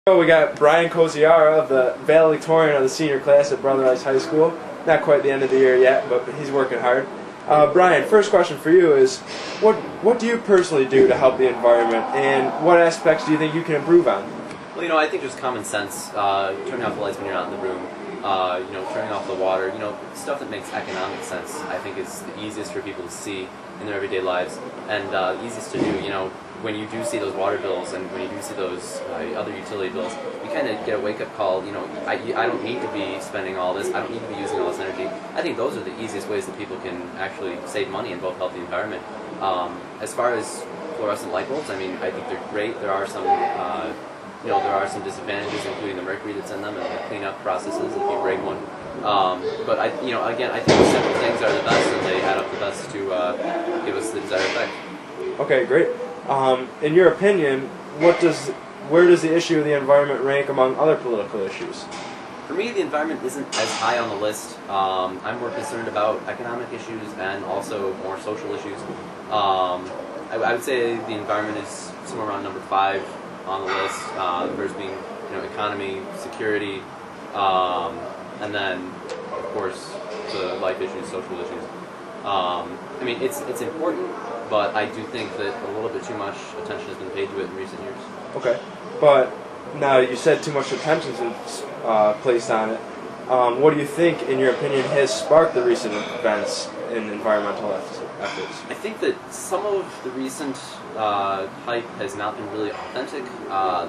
We got Brian Kosiara of the valedictorian of the senior class at Brother Rice High School. Not quite the end of the year yet, but he's working hard. Brian, first question for you is, what do you personally do to help the environment, and what aspects do you think you can improve on? Well, I think just common sense, turning off the lights when you're not in the room, turning off the water, stuff that makes economic sense, I think is the easiest for people to see in their everyday lives, and the easiest to do, when you do see those water bills and when you do see those other utility bills, you kind of get a wake-up call, I don't need to be spending all this, I don't need to be using all this energy. I think those are the easiest ways that people can actually save money and both help the environment. As far as fluorescent light bulbs, I think they're great. There are some there are some disadvantages, including the mercury that's in them and the cleanup processes if you break one. But again, I think simple things are the best, and they add up the best to give us the desired effect. Okay, great. In your opinion, where does the issue of the environment rank among other political issues? For me, the environment isn't as high on the list. I'm more concerned about economic issues and also more social issues. I would say the environment is somewhere around number 5 on the list. The first being, economy, security, and then, of course, the life issues, social issues. It's important, but I do think that a little bit too much attention has been paid to it in recent years. Okay, but now you said too much attention is placed on it. What do you think, in your opinion, has sparked the recent events in environmental efforts? I think that some of the recent hype has not been really authentic.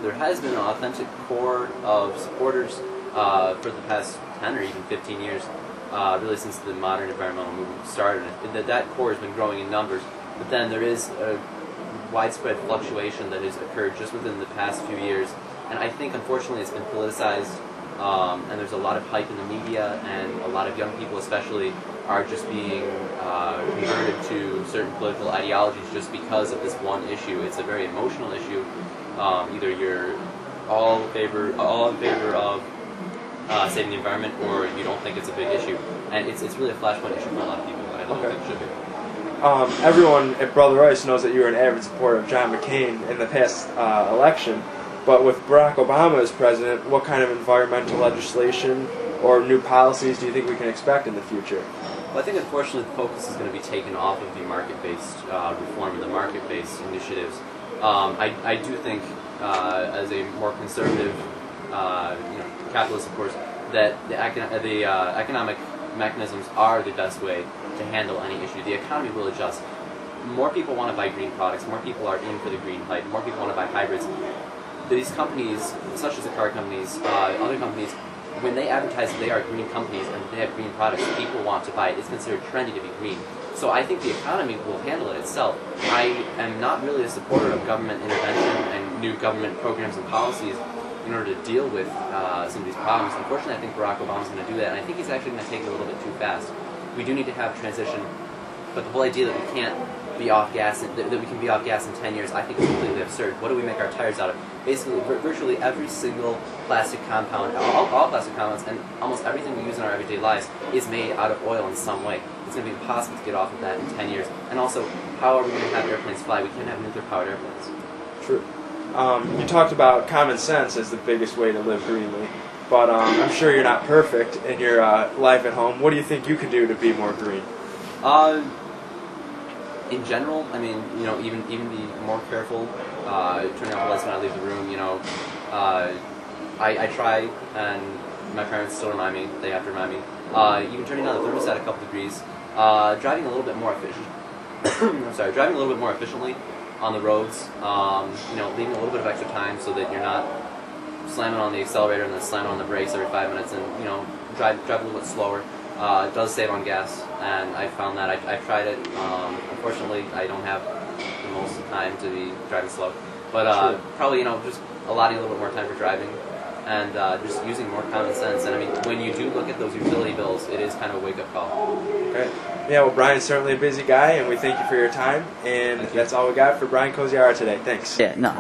There has been an authentic core of supporters for the past 10 or even 15 years, really since the modern environmental movement started. That core has been growing in numbers, but then there is a widespread fluctuation that has occurred just within the past few years, and I think unfortunately it's been politicized, and there's a lot of hype in the media, and a lot of young people especially are just being converted to certain political ideologies just because of this one issue. It's a very emotional issue. Either you're all in favor of saving the environment, or you don't think it's a big issue, and it's really a flashpoint issue for a lot of people, but I don't think it should be. Everyone at Brother Rice knows that you were an avid supporter of John McCain in the past election, but with Barack Obama as president, what kind of environmental legislation or new policies do you think we can expect in the future? Well, I think unfortunately the focus is going to be taken off of the market-based reform and the market-based initiatives. I do think, as a more conservative, capitalist, of course, that the economic mechanisms are the best way to handle any issue. The economy will adjust. More people want to buy green products. More people are in for the green hype. More people want to buy hybrids. These companies, such as the car companies, other companies, when they advertise that they are green companies and they have green products, people want to buy it. It's considered trendy to be green. So I think the economy will handle it itself. I am not really a supporter of government intervention and new government programs and policies in order to deal with some of these problems. Unfortunately, I think Barack Obama's going to do that, and I think he's actually going to take it a little bit too fast. We do need to have transition, but the whole idea that we can't be off gas, that we can be off gas in 10 years, I think is completely absurd. What do we make our tires out of? Basically, virtually every single plastic compound, all plastic compounds, and almost everything we use in our everyday lives is made out of oil in some way. It's going to be impossible to get off of that in 10 years. And also, how are we going to have airplanes fly? We can't have nuclear-powered airplanes. True. You talked about common sense as the biggest way to live greenly, but I'm sure you're not perfect in your life at home. What do you think you could do to be more green? In general, even be more careful, turning off the lights when I leave the room, I try, and my parents still remind me, they have to remind me, even turning down the thermostat a couple degrees, driving a little bit more efficiently on the roads, leaving a little bit of extra time so that you're not slamming on the accelerator and then slamming on the brakes every 5 minutes, and drive a little bit slower. It does save on gas, and I found that I've tried it. Unfortunately, I don't have the most time to be driving slow, but probably just allotting a little bit more time for driving, and just using more common sense. And when you do look at those utility bills, it is kind of a wake-up call. Okay. Yeah, well, Brian's certainly a busy guy, and we thank you for your time. And that's all we got for Brian Kosiara today. Thanks. Yeah, no.